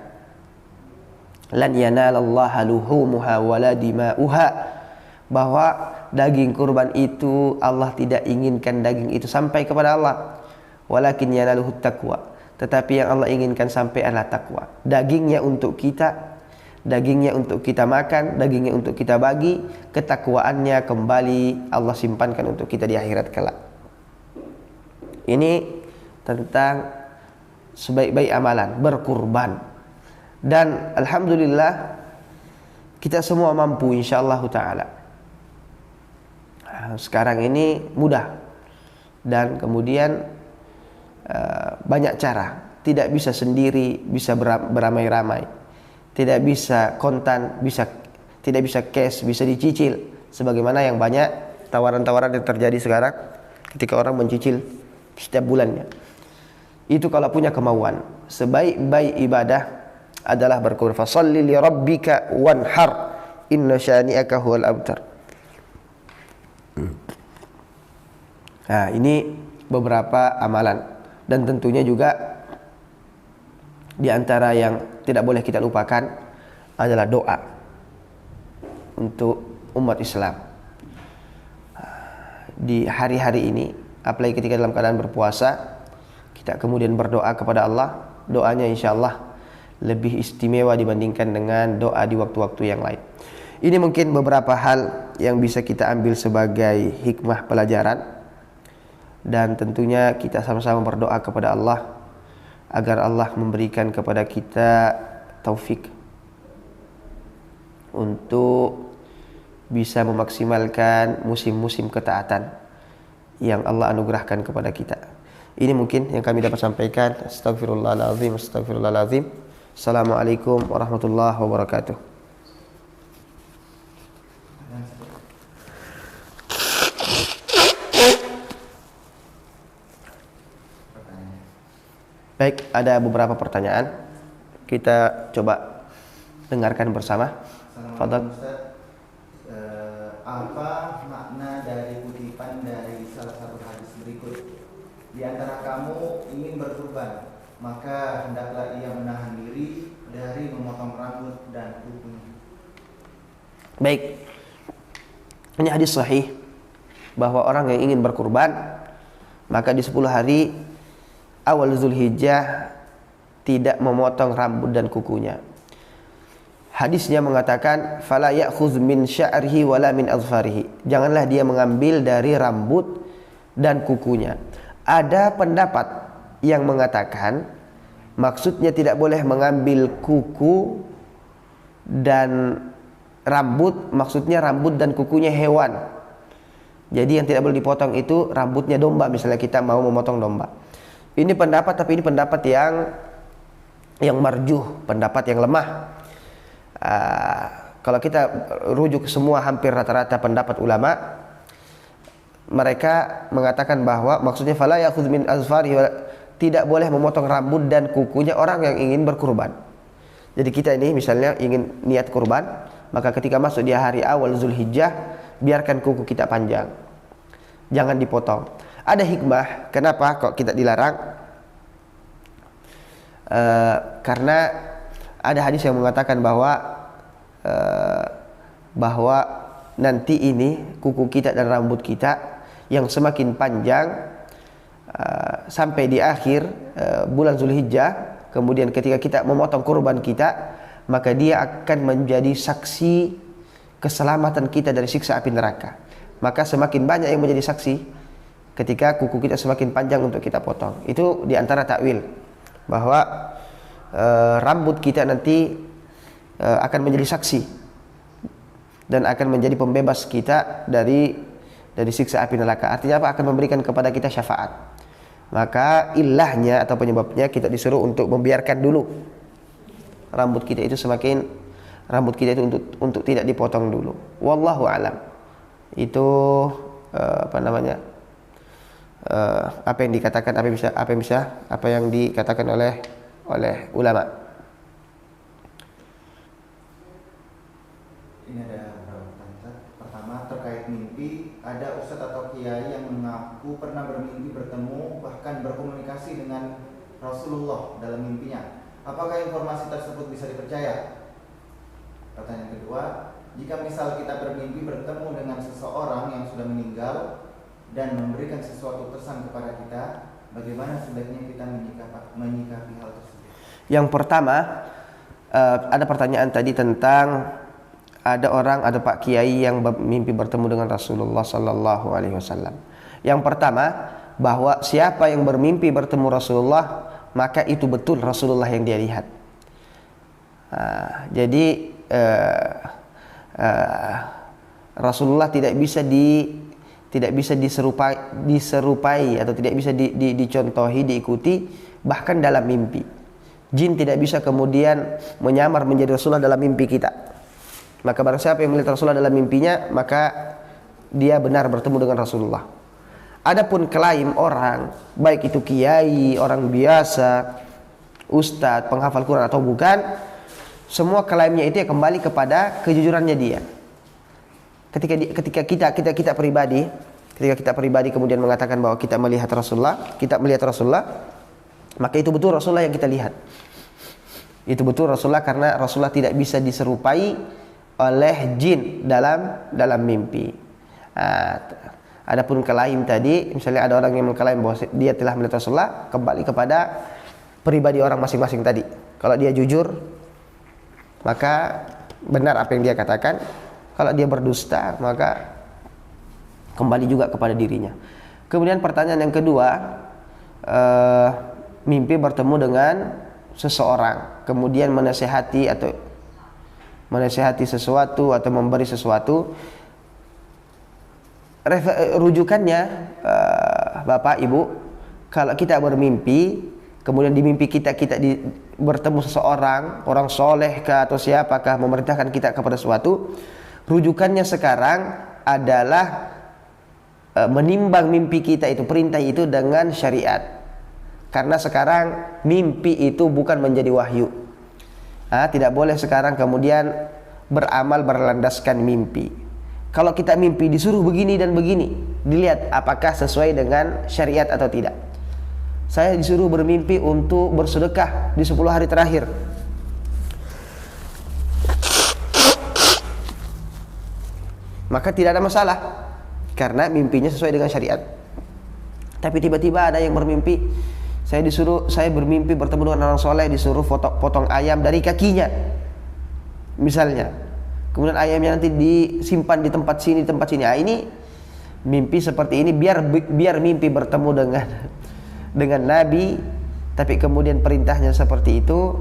lan yanalallaha luhumuha wala dima'uha, bahwa daging kurban itu Allah tidak inginkan daging itu sampai kepada Allah, walakin yanaluhut taqwa, tetapi yang Allah inginkan sampai adalah takwa. Dagingnya untuk kita, dagingnya untuk kita makan, dagingnya untuk kita bagi, ketakwaannya kembali Allah simpankan untuk kita di akhirat kelak. Ini tentang sebaik-baik amalan, berkurban. Dan alhamdulillah kita semua mampu insyaallah taala. Sekarang ini mudah, dan kemudian banyak cara. Tidak bisa sendiri, bisa beramai-ramai. Tidak bisa kontan, tidak bisa cash, bisa dicicil. Sebagaimana yang banyak tawaran-tawaran yang terjadi sekarang ketika orang mencicil setiap bulannya. Itu kalau punya kemauan. Sebaik-baik ibadah adalah berkurban. Fasholli li rabbika wanhar, inna syani'aka huwal abtar. Nah, ini beberapa amalan. Dan tentunya juga di antara yang tidak boleh kita lupakan adalah doa untuk umat Islam. Di hari-hari ini, apalagi ketika dalam keadaan berpuasa, kita kemudian berdoa kepada Allah. Doanya insyaallah lebih istimewa dibandingkan dengan doa di waktu-waktu yang lain. Ini mungkin beberapa hal yang bisa kita ambil sebagai hikmah pelajaran. Dan tentunya kita sama-sama berdoa kepada Allah agar Allah memberikan kepada kita taufik untuk bisa memaksimalkan musim-musim ketaatan yang Allah anugerahkan kepada kita. Ini mungkin yang kami dapat sampaikan. Astagfirullahaladzim, astagfirullahaladzim. Assalamualaikum warahmatullahi wabarakatuh. Baik, ada beberapa pertanyaan. Kita coba dengarkan bersama. Fadhal. Apa makna dari kutipan dari salah satu hadis berikut? Di antara kamu ingin berkurban, maka hendaklah ia menahan diri dari memotong rambut dan kukunya. Baik. Ini hadis sahih bahwa orang yang ingin berkurban, maka di 10 hari awal Zulhijjah tidak memotong rambut dan kukunya. Hadisnya mengatakan fala ya'khudz min sya'rihi wala min azfarihi. Janganlah dia mengambil dari rambut dan kukunya. Ada pendapat yang mengatakan maksudnya tidak boleh mengambil kuku dan rambut, maksudnya rambut dan kukunya hewan. Jadi yang tidak boleh dipotong itu rambutnya domba, misalnya kita mau memotong domba. Ini pendapat, tapi ini pendapat yang marjuh, pendapat yang lemah. Kalau kita rujuk semua hampir rata-rata pendapat ulama, mereka mengatakan bahwa maksudnya fala ya'khudz min azfarihi, tidak boleh memotong rambut dan kukunya orang yang ingin berkurban. Jadi kita ini misalnya ingin niat kurban, maka ketika masuk di hari awal Zulhijjah, biarkan kuku kita panjang, jangan dipotong. Ada hikmah kenapa kok kita dilarang? Karena ada hadis yang mengatakan bahwa nanti ini kuku kita dan rambut kita yang semakin panjang sampai di akhir bulan Zulhijjah, kemudian ketika kita memotong kurban kita, maka dia akan menjadi saksi keselamatan kita dari siksa api neraka. Maka semakin banyak yang menjadi saksi ketika kuku kita semakin panjang untuk kita potong. Itu diantara takwil bahwa rambut kita nanti akan menjadi saksi dan akan menjadi pembebas kita dari siksa api neraka. Artinya apa? Akan memberikan kepada kita syafaat. Maka ilahnya atau penyebabnya kita disuruh untuk membiarkan dulu rambut kita itu untuk tidak dipotong dulu. Wallahu alam. Itu apa yang dikatakan, apa yang dikatakan oleh ulama. Ini ada beberapa pertanyaan. Pertama, terkait mimpi, ada ustadz atau kiai yang mengaku pernah bermimpi bertemu bahkan berkomunikasi dengan Rasulullah dalam mimpinya. Apakah informasi tersebut bisa dipercaya? Pertanyaan kedua, jika misal kita bermimpi bertemu dengan seseorang yang sudah meninggal dan memberikan sesuatu pesan kepada kita, bagaimana sebaiknya kita menyikapi hal tersebut? Yang pertama, ada pertanyaan tadi tentang ada Pak Kiai yang mimpi bertemu dengan Rasulullah Sallallahu Alaihi Wasallam. Yang pertama, bahwa siapa yang bermimpi bertemu Rasulullah, maka itu betul Rasulullah yang dia lihat. Jadi Rasulullah tidak bisa diserupai atau tidak bisa dicontohi, diikuti bahkan dalam mimpi. Jin tidak bisa kemudian menyamar menjadi Rasulullah dalam mimpi kita. Maka barang siapa yang melihat Rasulullah dalam mimpinya, maka dia benar bertemu dengan Rasulullah. Adapun klaim orang, baik itu kiai, orang biasa, ustadz, penghafal Quran atau bukan, semua klaimnya itu ya kembali kepada kejujurannya dia. Ketika kita pribadi kemudian mengatakan bahwa kita melihat Rasulullah, maka itu betul Rasulullah yang kita lihat. Itu betul Rasulullah, karena Rasulullah tidak bisa diserupai oleh jin dalam mimpi. Adapun klaim tadi, misalnya ada orang yang mengklaim bahwa dia telah melihat Rasulullah, kembali kepada pribadi orang masing-masing tadi. Kalau dia jujur, maka benar apa yang dia katakan. Kalau dia berdusta, maka kembali juga kepada dirinya. Kemudian pertanyaan yang kedua, mimpi bertemu dengan seseorang, kemudian menasihati sesuatu atau memberi sesuatu. Rujukannya, Bapak Ibu, kalau kita bermimpi, kemudian di mimpi kita bertemu seseorang, orang soleh kah atau siapakah memerintahkan kita kepada sesuatu, rujukannya sekarang adalah menimbang mimpi kita itu, perintah itu dengan syariat. Karena sekarang mimpi itu bukan menjadi wahyu. Tidak boleh sekarang kemudian beramal berlandaskan mimpi. Kalau kita mimpi disuruh begini dan begini, dilihat apakah sesuai dengan syariat atau tidak. Saya disuruh bermimpi untuk bersedekah di 10 hari terakhir. Maka tidak ada masalah, karena mimpinya sesuai dengan syariat. Tapi tiba-tiba ada yang bermimpi, saya bermimpi bertemu dengan orang soleh, disuruh potong ayam dari kakinya, misalnya. Kemudian ayamnya nanti disimpan di tempat sini. Ini mimpi seperti ini biar mimpi bertemu dengan Nabi, tapi kemudian perintahnya seperti itu.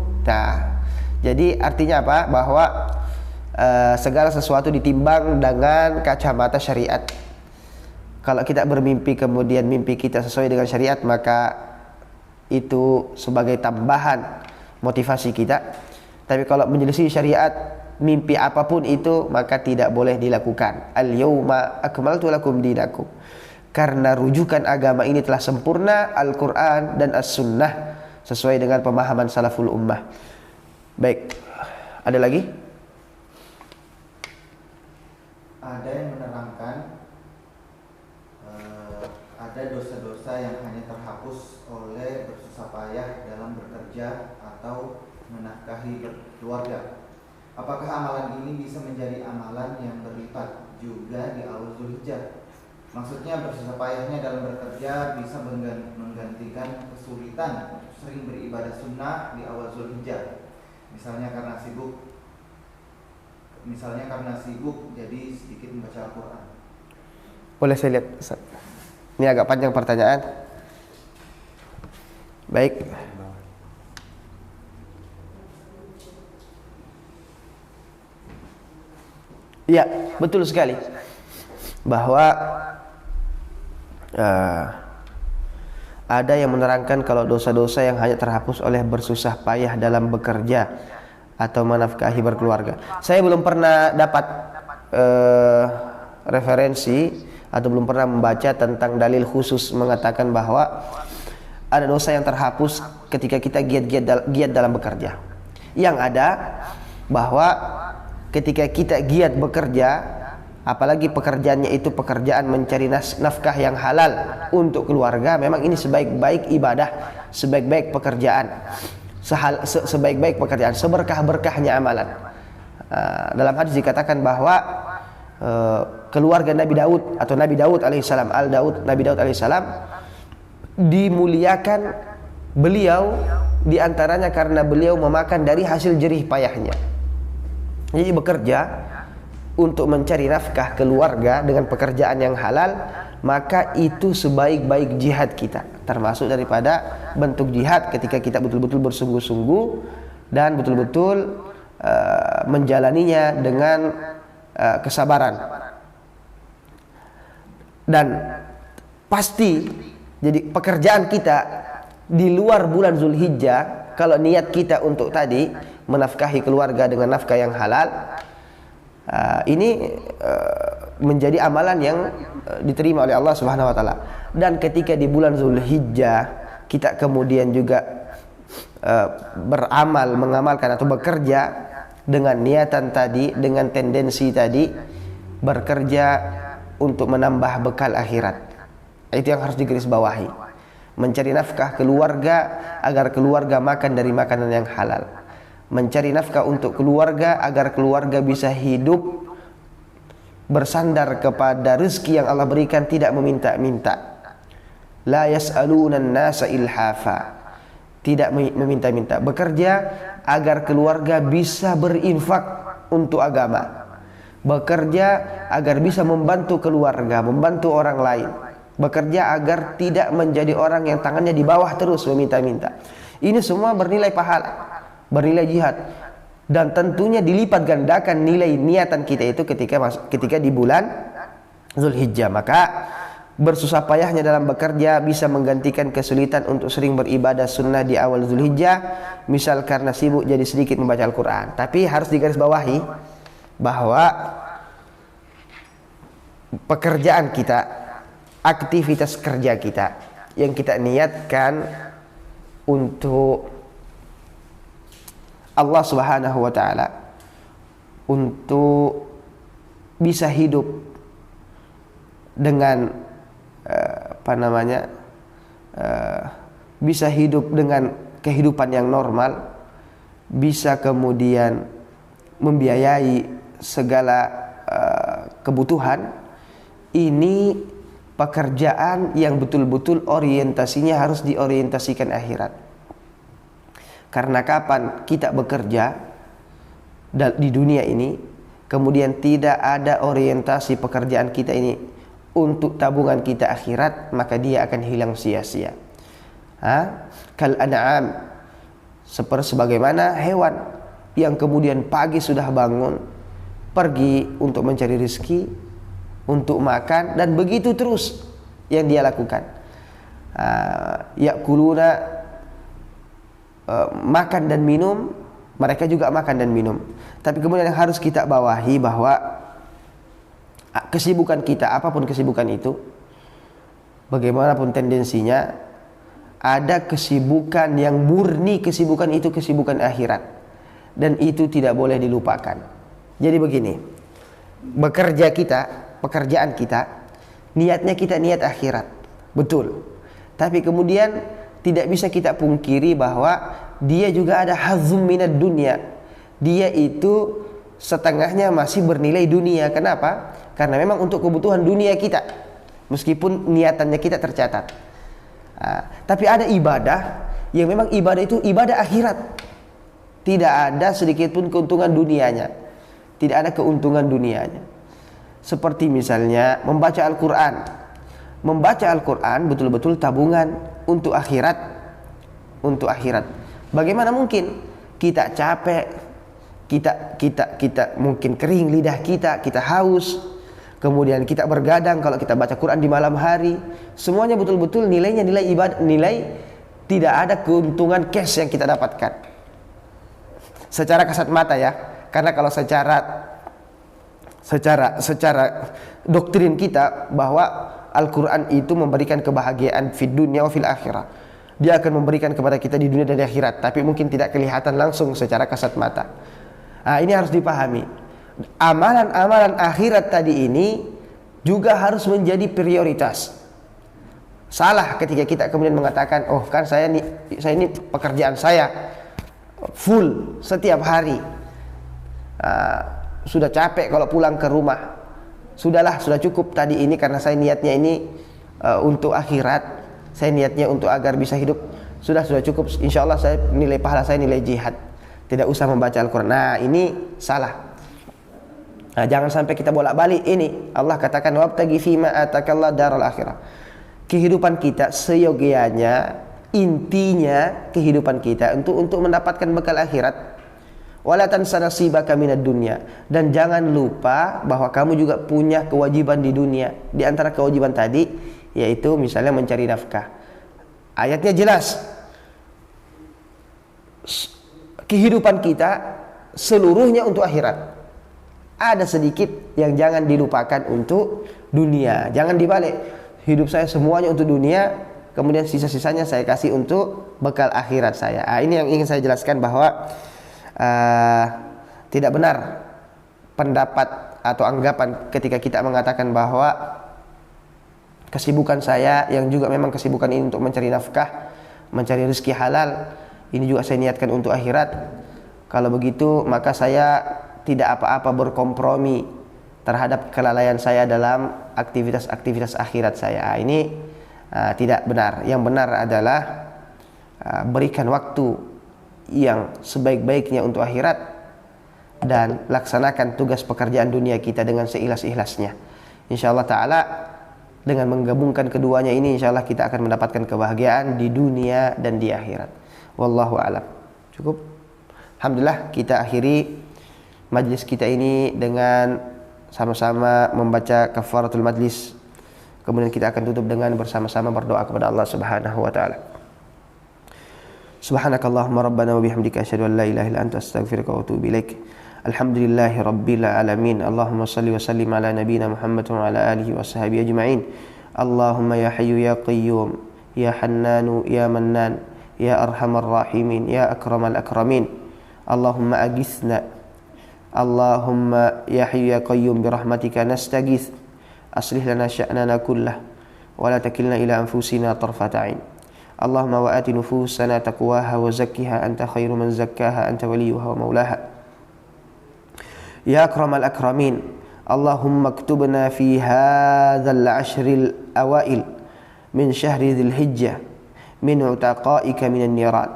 Jadi artinya apa? Bahwa segala sesuatu ditimbang dengan kacamata syariat. Kalau kita bermimpi kemudian mimpi kita sesuai dengan syariat, maka itu sebagai tambahan motivasi kita. Tapi kalau menyelisih syariat, mimpi apapun itu, maka tidak boleh dilakukan. Al-yawma akmaltu lakum dinakum. Karena rujukan agama ini telah sempurna, Al-Quran dan As-Sunnah, sesuai dengan pemahaman salaful ummah. Baik, ada lagi? Ada yang menerangkan ada dosa-dosa yang hanya terhapus oleh bersusah payah dalam bekerja atau menafkahi keluarga. Apakah amalan ini bisa menjadi amalan yang berlipat juga di awal Zulhijjah? Maksudnya bersusah payahnya dalam bekerja bisa menggantikan kesulitan untuk sering beribadah sunnah di awal Zulhijjah. Misalnya karena sibuk jadi sedikit membaca Al-Quran. Boleh saya lihat, Ustaz? Ini agak panjang pertanyaan. Baik. Ya, betul sekali. Bahwa ada yang menerangkan kalau dosa-dosa yang hanya terhapus oleh bersusah payah dalam bekerja atau menafkahi berkeluarga. Saya belum pernah dapat referensi atau belum pernah membaca tentang dalil khusus mengatakan bahwa ada dosa yang terhapus ketika kita giat dalam bekerja. Yang ada bahwa ketika kita giat bekerja, apalagi pekerjaannya itu pekerjaan mencari nafkah yang halal untuk keluarga, memang ini sebaik-baik ibadah, sebaik-baik pekerjaan, sebaik-baik pekerjaan, seberkah-berkahnya amalan. Dalam hadis dikatakan bahwa keluarga Nabi Daud atau Nabi Daud alaihissalam, Nabi Daud alaihissalam dimuliakan beliau diantaranya karena beliau memakan dari hasil jerih payahnya. Jadi bekerja untuk mencari nafkah keluarga dengan pekerjaan yang halal, maka itu sebaik-baik jihad kita, termasuk daripada bentuk jihad ketika kita betul-betul bersungguh-sungguh dan betul-betul menjalaninya dengan kesabaran. Dan pasti jadi pekerjaan kita di luar bulan Zulhijjah, kalau niat kita untuk tadi menafkahi keluarga dengan nafkah yang halal, ini menjadi amalan yang diterima oleh Allah Subhanahu wa taala. Dan ketika di bulan Zulhijjah kita kemudian juga mengamalkan atau bekerja dengan niatan tadi, dengan tendensi tadi, bekerja untuk menambah bekal akhirat. Itu yang harus digarisbawahi. Mencari nafkah keluarga agar keluarga makan dari makanan yang halal. Mencari nafkah untuk keluarga agar keluarga bisa hidup bersandar kepada rezeki yang Allah berikan, tidak meminta-minta. La yas'aluna an-nasa ilhafa. Tidak meminta-minta. Bekerja agar keluarga bisa berinfak untuk agama. Bekerja agar bisa membantu keluarga, membantu orang lain. Bekerja agar tidak menjadi orang yang tangannya di bawah terus meminta-minta. Ini semua bernilai pahala, bernilai jihad, dan tentunya dilipat gandakan nilai niatan kita itu ketika di bulan Zulhijjah. Maka bersusah payahnya dalam bekerja bisa menggantikan kesulitan untuk sering beribadah sunnah di awal Zulhijjah, misal karena sibuk jadi sedikit membaca Al-Quran. Tapi harus digarisbawahi bahwa pekerjaan kita, aktivitas kerja kita yang kita niatkan untuk Allah Subhanahu wa taala, untuk bisa hidup dengan bisa hidup dengan kehidupan yang normal, bisa kemudian membiayai segala kebutuhan. Ini pekerjaan yang betul-betul orientasinya harus diorientasikan akhirat. Karena kapan kita bekerja di dunia ini, kemudian tidak ada orientasi pekerjaan kita ini untuk tabungan kita akhirat, maka dia akan hilang sia-sia. Kal an'am, sebagaimana hewan yang kemudian pagi sudah bangun, pergi untuk mencari rezeki, untuk makan, dan begitu terus yang dia lakukan. Yakuluna, makan dan minum, mereka juga makan dan minum. Tapi kemudian yang harus kita bawahi bahwa kesibukan kita, apapun kesibukan itu, bagaimanapun tendensinya, ada kesibukan yang murni, kesibukan itu kesibukan akhirat, dan itu tidak boleh dilupakan. Jadi begini, pekerjaan kita, niatnya kita niat akhirat, betul. Tapi kemudian tidak bisa kita pungkiri bahwa dia juga ada hazum minad dunya. Dia itu setengahnya masih bernilai dunia. Kenapa? Karena memang untuk kebutuhan dunia kita, meskipun niatannya kita tercatat. Tapi ada ibadah yang memang ibadah itu ibadah akhirat. Tidak ada sedikit pun keuntungan dunianya. Tidak ada keuntungan dunianya. Seperti misalnya membaca Al-Quran. Membaca Al-Quran betul-betul tabungan untuk akhirat. Untuk akhirat. Bagaimana mungkin kita capek, kita mungkin kering lidah kita haus, kemudian kita bergadang kalau kita baca Quran di malam hari. Semuanya betul-betul nilainya nilai ibadah, nilai tidak ada keuntungan cash yang kita dapatkan secara kasat mata ya. Karena kalau secara secara doktrin kita bahwa Al-Quran itu memberikan kebahagiaan fid dunya wa fil akhirah. Dia akan memberikan kepada kita di dunia dan di akhirat, tapi mungkin tidak kelihatan langsung secara kasat mata. Nah, ini harus dipahami. Amalan-amalan akhirat tadi ini juga harus menjadi prioritas. Salah ketika kita kemudian mengatakan, oh kan saya ini pekerjaan saya full setiap hari. Sudah capek kalau pulang ke rumah. Sudahlah, sudah cukup tadi ini karena saya niatnya ini untuk akhirat. Saya niatnya untuk agar bisa hidup. Sudah cukup. Insya Allah saya nilai pahala saya nilai jihad. Tidak usah membaca Al-Quran. Nah, ini salah. Nah, jangan sampai kita bolak-balik ini. Allah katakan wabtaghi fima atakallah daral akhirah. Kehidupan kita seyogianya, intinya kehidupan kita untuk mendapatkan bekal akhirat. Wala tansa nasibaka minad dunya, dan jangan lupa bahwa kamu juga punya kewajiban di dunia. Di antara kewajiban tadi yaitu misalnya mencari nafkah. Ayatnya jelas. Kehidupan kita seluruhnya untuk akhirat. Ada sedikit yang jangan dilupakan untuk dunia. Jangan dibalik. Hidup saya semuanya untuk dunia, kemudian sisa-sisanya saya kasih untuk bekal akhirat saya. Ini yang ingin saya jelaskan bahwa tidak benar pendapat atau anggapan ketika kita mengatakan bahwa kesibukan saya yang juga memang kesibukan ini untuk mencari nafkah, mencari rezeki halal, ini juga saya niatkan untuk akhirat. Kalau begitu maka saya tidak apa-apa berkompromi terhadap kelalaian saya dalam aktivitas-aktivitas akhirat saya. Ini tidak benar. Yang benar adalah berikan waktu yang sebaik-baiknya untuk akhirat dan laksanakan tugas pekerjaan dunia kita dengan seikhlas-ikhlasnya. Insyaallah ta'ala dengan menggabungkan keduanya ini insyaallah kita akan mendapatkan kebahagiaan di dunia dan di akhirat. Wallahu a'lam. Cukup. Alhamdulillah, kita akhiri majlis kita ini dengan sama-sama membaca kafaratul majlis. Kemudian kita akan tutup dengan bersama-sama berdoa kepada Allah Subhanahu wa taala. Subhanakallahumma rabbana wa bihamdika asyhadu an la ilaha illa anta astaghfiruka wa atubu ilaik. Alhamdulillahi rabbil alamin. Allahumma shalli wa sallim ala nabiyyina Muhammad wa ala alihi wa sahbihi ajma'in. Allahumma ya hayyu ya qayyum, ya hannanu ya mannan, ya arhamar rahimin, ya akramal akramin. Allahumma aghithna. Allahumma ya hayyu ya qayyum birahmatika nastaghith. Aslih lana sya'nana kullah wa la takilna ila anfusina tarfata 'ain. Allahumma wa ati nufusana taqwaha wa zakkiha anta khairu man zakkaha anta waliyuha wa maulaha. Ya akramal akramin, Allahumma aktubna fi hadzal 'ashril awail min syahri dzil hijjah min utaqaika minan niran.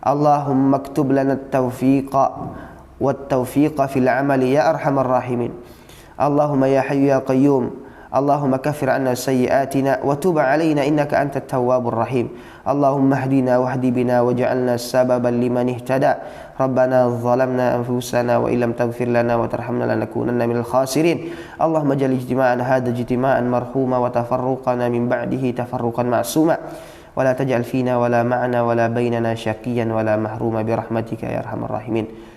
Allahumma aktub lana at-tawfiqa والتوفيق في العمل يا أرحم الراحمين. اللهم يا حي يا قيوم، اللهم كفر عنا سيئاتنا وتب علينا إنك أنت التواب الرحيم. اللهم اهدنا واهد بنا واجعلنا سببا لمن اهتدى. ربنا ظلمنا أنفسنا وإن لم تغفر لنا وترحمنا لنكونن من الخاسرين. اللهم اجعل اجتماعنا هذا اجتماعا مرحوما وتفرقنا من بعده تفرقا معصوما ولا تجعل فينا ولا معنا ولا بيننا شقيا ولا محروما برحمتك يا أرحم الراحمين.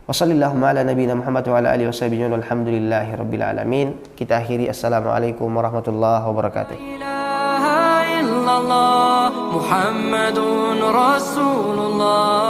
Wassalamualaikum ala nabiyina Muhammad wa ala alihi wasallam. Alhamdulillahi rabbil alamin. Kita akhiri. Assalamualaikum warahmatullahi wabarakatuh. Muhammadun Rasulullah.